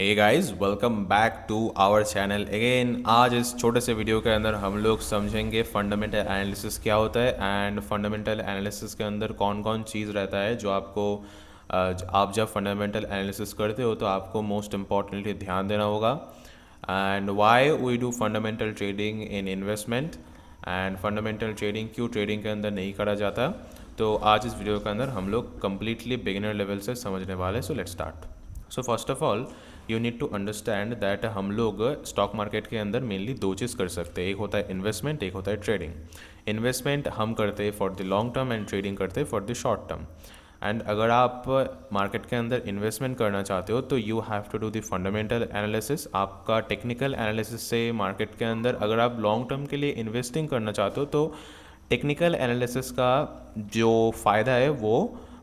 Hey guys, welcome back to our channel again. आज इस छोटे से वीडियो के अंदर हम लोग समझेंगे फंडामेंटल एनालिसिस क्या होता है एंड फंडामेंटल एनालिसिस के अंदर कौन कौन चीज़ रहता है जो आपको आप जब फंडामेंटल एनालिसिस करते हो तो आपको मोस्ट इम्पॉर्टेंटली ध्यान देना होगा। And why we do fundamental trading in investment and fundamental trading क्यों ट्रेडिंग के अंदर नहीं करा जाता। तो आज इस वीडियो के अंदर हम लोग कम्प्लीटली बिगिनर लेवल से समझने वाले। So let's start. So first of all you need to understand that हम लोग स्टॉक मार्केट के अंदर मेनली दो चीज़ कर सकते हैं, एक होता है इन्वेस्टमेंट, एक होता है ट्रेडिंग। इन्वेस्टमेंट हम करते हैं for the long term and trading करते हैं for the short term. And अगर आप मार्केट के अंदर इन्वेस्टमेंट करना चाहते हो तो you have to do the fundamental analysis. आपका टेक्निकल एनालिसिस से मार्केट के अंदर अगर आप लॉन्ग टर्म के लिए इन्वेस्टिंग करना चाहते हो तो टेक्निकल एनालिसिस का जो फ़ायदा है वो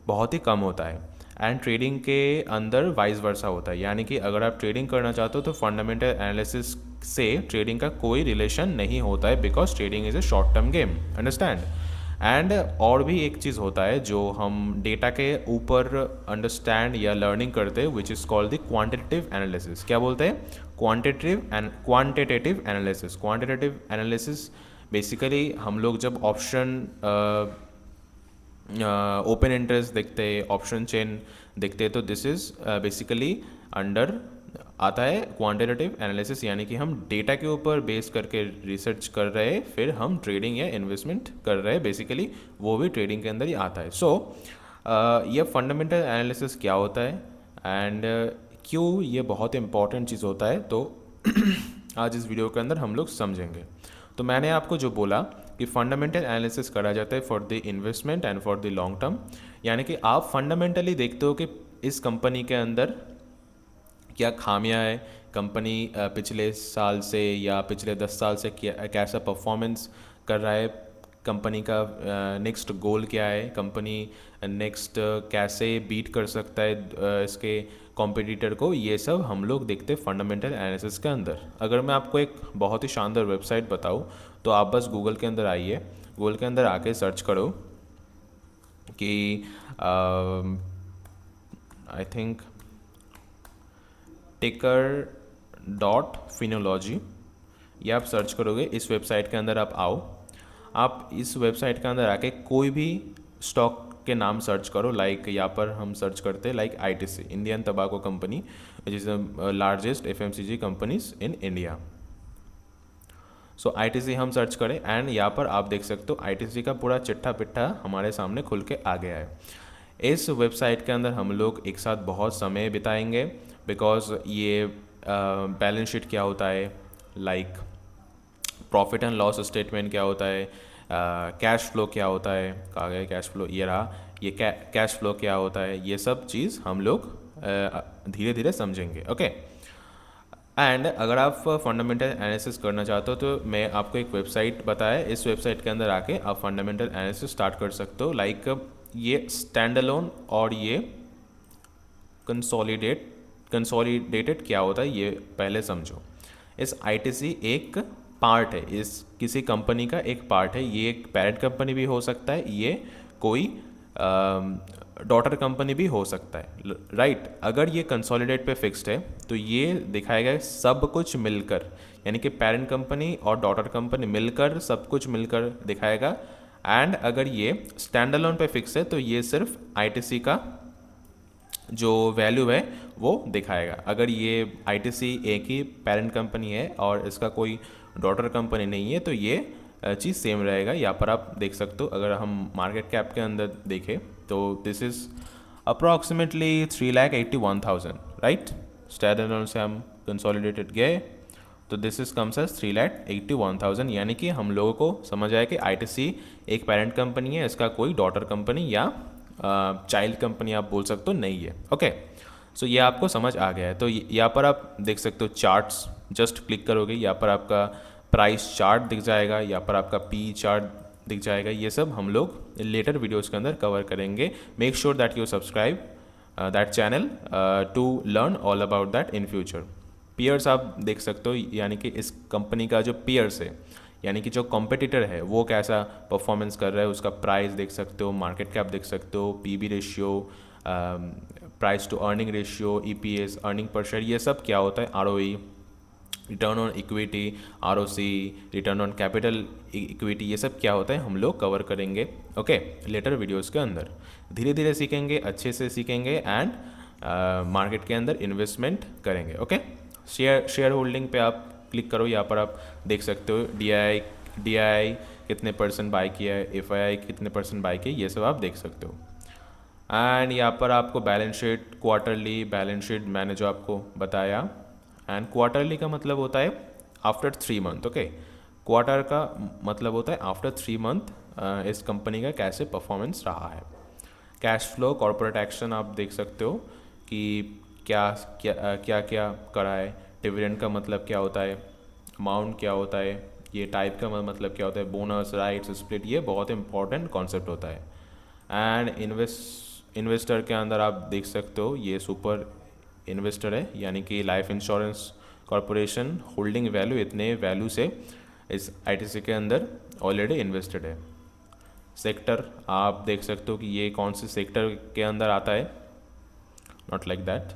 बहुत ही कम होता है। एंड ट्रेडिंग के अंदर वाइस वर्सा होता है, यानी कि अगर आप ट्रेडिंग करना चाहते हो तो फंडामेंटल एनालिसिस से ट्रेडिंग का कोई रिलेशन नहीं होता है, because trading is a short term game. Understand. And और भी एक चीज़ होता है जो हम डेटा के ऊपर अंडरस्टैंड या लर्निंग करते हैं, which is called the quantitative analysis. क्या बोलते हैं? Quantitative analysis. Quantitative analysis basically हम लोग जब ऑप्शन ओपन इंटरेस्ट देखते हैं, ऑप्शन चेन देखते हैं, तो दिस इज़ बेसिकली अंडर आता है क्वांटिटेटिव एनालिसिस, यानी कि हम डेटा के ऊपर बेस करके रिसर्च कर रहे हैं, फिर हम ट्रेडिंग या इन्वेस्टमेंट कर रहे हैं, बेसिकली वो भी ट्रेडिंग के अंदर ही आता है। सो ये फंडामेंटल एनालिसिस क्या होता है एंड क्यों ये बहुत इंपॉर्टेंट चीज़ होता है, तो आज इस वीडियो के अंदर हम लोग समझेंगे। तो मैंने आपको जो बोला कि फंडामेंटल एनालिसिस करा जाता है for the investment and for the long term, यानी कि आप फंडामेंटली देखते हो कि इस कंपनी के अंदर क्या खामियां है, कंपनी पिछले साल से या पिछले 10 साल से कैसा परफॉर्मेंस कर रहा है, कंपनी का नेक्स्ट गोल क्या है, कंपनी नेक्स्ट कैसे बीट कर सकता है इसके कॉम्पिटिटर को, ये सब हम लोग देखते हैं फंडामेंटल एनालिसिस के अंदर। अगर मैं आपको एक बहुत ही शानदार वेबसाइट बताऊं तो आप बस गूगल के अंदर आइए, गूगल के अंदर आके सर्च करो कि आई थिंक टिकर डॉट फिनोलॉजी, ये आप सर्च करोगे। इस वेबसाइट के अंदर आप आओ, आप इस वेबसाइट के अंदर आके कोई भी स्टॉक के नाम सर्च करो। लाइक यहाँ पर हम सर्च करते हैं like ITC, Indian टबाको company, which is the largest FMCG companies in India. So ITC हम सर्च करें एंड यहाँ पर आप देख सकते हो आईटीसी का पूरा चिट्ठा पिट्ठा हमारे सामने खुल के आ गया है। इस वेबसाइट के अंदर हम लोग एक साथ बहुत समय बिताएंगे, बिकॉज ये बैलेंस शीट क्या होता है, like profit and loss statement क्या होता है, कैश फ्लो क्या होता है, कहाँ गया कैश फ्लो, ये रहा, ये कैश फ्लो क्या होता है, ये सब चीज़ हम लोग धीरे धीरे समझेंगे। ओके। एंड अगर आप फंडामेंटल एनालिसिस करना चाहते हो तो मैं आपको एक वेबसाइट बताया, इस वेबसाइट के अंदर आके आप फंडामेंटल एनालिसिस स्टार्ट कर सकते हो। लाइक ये स्टैंड अलोन और ये कंसोलिडेटेड क्या होता है ये पहले समझो। इस आईटीसी एक पार्ट है, इस किसी कंपनी का एक पार्ट है, ये एक पेरेंट कंपनी भी हो सकता है, ये कोई डॉटर कंपनी भी हो सकता है, राइट। अगर ये कंसोलिडेट पे फिक्स्ड है तो ये दिखाएगा सब कुछ मिलकर, यानी कि पेरेंट कंपनी और डॉटर कंपनी मिलकर सब कुछ मिलकर दिखाएगा। एंड अगर ये स्टैंड अलोन पे फिक्स है तो ये सिर्फ आईटीसी का जो वैल्यू है वो दिखाएगा। अगर ये आईटीसी एक ही पेरेंट कंपनी है और इसका कोई डॉटर कंपनी नहीं है तो ये चीज़ सेम रहेगा। यहाँ पर आप देख सकते हो, अगर हम मार्केट कैप के अंदर देखें तो this is approximately 3,81,000, right. Standalone से हम कंसोलिडेटेड गए तो दिस इज कम्स एज 3,81,000, यानी कि हम लोगों को समझ आया कि आईटीसी एक पेरेंट कंपनी है, इसका कोई डॉटर कंपनी या चाइल्ड कंपनी आप बोल सकते हो नहीं है। ओके। सो ये आपको समझ आ गया है। तो यहाँ पर आप देख सकते हो चार्ट्स, जस्ट क्लिक करोगे यहाँ पर आपका प्राइस चार्ट दिख जाएगा, यहाँ पर आपका पी चार्ट दिख जाएगा। ये सब हम लोग लेटर वीडियोज़ के अंदर कवर करेंगे। Make sure that you subscribe that channel to learn all about that in future. Peers आप देख सकते हो, यानी कि इस कंपनी का जो पीयर्स है, यानी कि जो कॉम्पिटिटर है वो कैसा परफॉर्मेंस कर रहा है, उसका प्राइस देख सकते हो, मार्केट कैप देख सकते हो, PB ratio, price to earning ratio, EPS, earning per share, ये सब क्या होता है, ROE, return on equity, ROC, return on capital equity, ये सब क्या होता है हम लोग कवर करेंगे ओके लेटर वीडियोस के अंदर। धीरे धीरे सीखेंगे, अच्छे से सीखेंगे एंड मार्केट के अंदर इन्वेस्टमेंट करेंगे ओके। शेयर होल्डिंग पे आप क्लिक करो, यहाँ पर आप देख सकते हो DI कितने % बाय किया है, FII कितने % बाय किया, ये सब आप देख सकते हो। एंड यहाँ पर आपको balance sheet, quarterly balance sheet मैंने जो आपको बताया, एंड क्वार्टरली का मतलब होता है आफ्टर 3 मंथ ओके। क्वार्टर का मतलब होता है आफ्टर 3 मंथ इस कंपनी का कैसे परफॉर्मेंस रहा है। कैश फ्लो, कॉर्पोरेट एक्शन आप देख सकते हो कि क्या क्या क्या क्या करा है। डिविडेंड का मतलब क्या होता है, अमाउंट क्या होता है, ये टाइप का मतलब क्या होता है, बोनस, राइट्स, स्प्लिट, ये बहुत इंपॉर्टेंट कॉन्सेप्ट होता है। एंड इन्वेस्टर के अंदर आप देख सकते हो ये सुपर इन्वेस्टर है, यानी कि life insurance corporation holding value, इतने वैल्यू से इस ITC के अंदर ऑलरेडी इन्वेस्टेड है। सेक्टर आप देख सकते हो कि ये कौन से सेक्टर के अंदर आता है, नॉट लाइक दैट,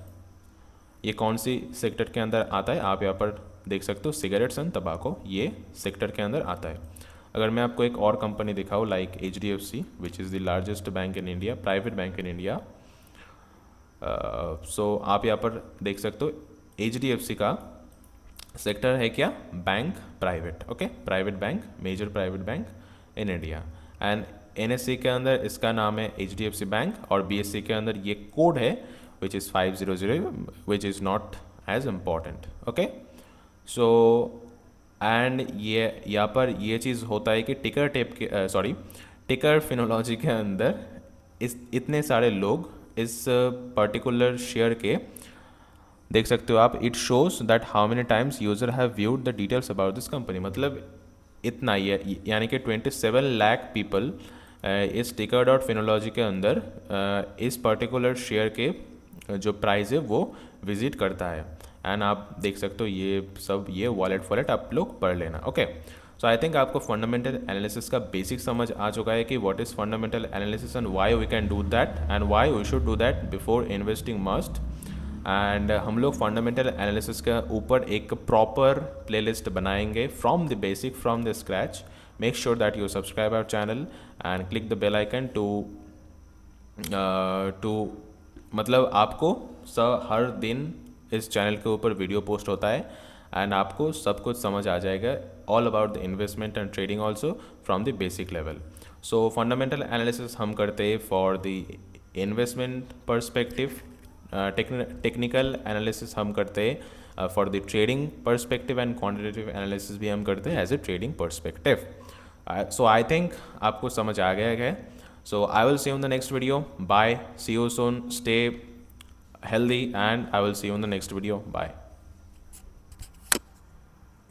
ये कौन सी सेक्टर के अंदर आता है आप यहाँ पर देख सकते हो, सिगरेट्स एंड तंबाकू, ये सेक्टर के अंदर आता है। अगर मैं आपको एक और कंपनी दिखाऊँ like HDFC which is the largest bank in India, private bank in India, so आप यहाँ पर देख सकते हो HDFC का सेक्टर है क्या, bank private okay, private bank, major private bank in India. And NSE के अंदर इसका नाम है HDFC बैंक, और BSE के अंदर ये कोड है which is 500 which is not as important okay. So and ये यहाँ पर ये चीज़ होता है कि टिकर फिनोलॉजी के अंदर इतने सारे लोग इस पर्टिकुलर शेयर के देख सकते हो आप, it shows that how many times user have viewed the details about this company, मतलब इतना ही है, यानी कि 27 लाख पीपल इस टिकर डॉट फिनोलॉजी के अंदर इस पर्टिकुलर शेयर के जो प्राइस है वो विजिट करता है। एंड आप देख सकते हो ये सब, ये वॉलेट आप लोग पढ़ लेना ओके। सो आई थिंक आपको फंडामेंटल एनालिसिस का बेसिक समझ आ चुका है कि what is fundamental analysis and why we can do that and why we should do that before investing must. And हम लोग फंडामेंटल एनालिसिस के ऊपर एक प्रॉपर प्लेलिस्ट बनाएंगे from the basic, from the scratch. Make sure that you subscribe our channel and click the bell icon to मतलब आपको हर दिन इस चैनल के ऊपर वीडियो पोस्ट होता है एंड आपको सब कुछ समझ आ जाएगा, all about the investment and trading also from the basic level. So fundamental analysis हम करते हैं for the investment perspective, technical analysis हम करते हैं for the trading perspective, and quantitative analysis भी हम करते हैं as a trading perspective. So I think आपको समझ आ गया है। So I will see you in the next video, bye, see you soon, stay healthy, and I will see you in the next video. Bye.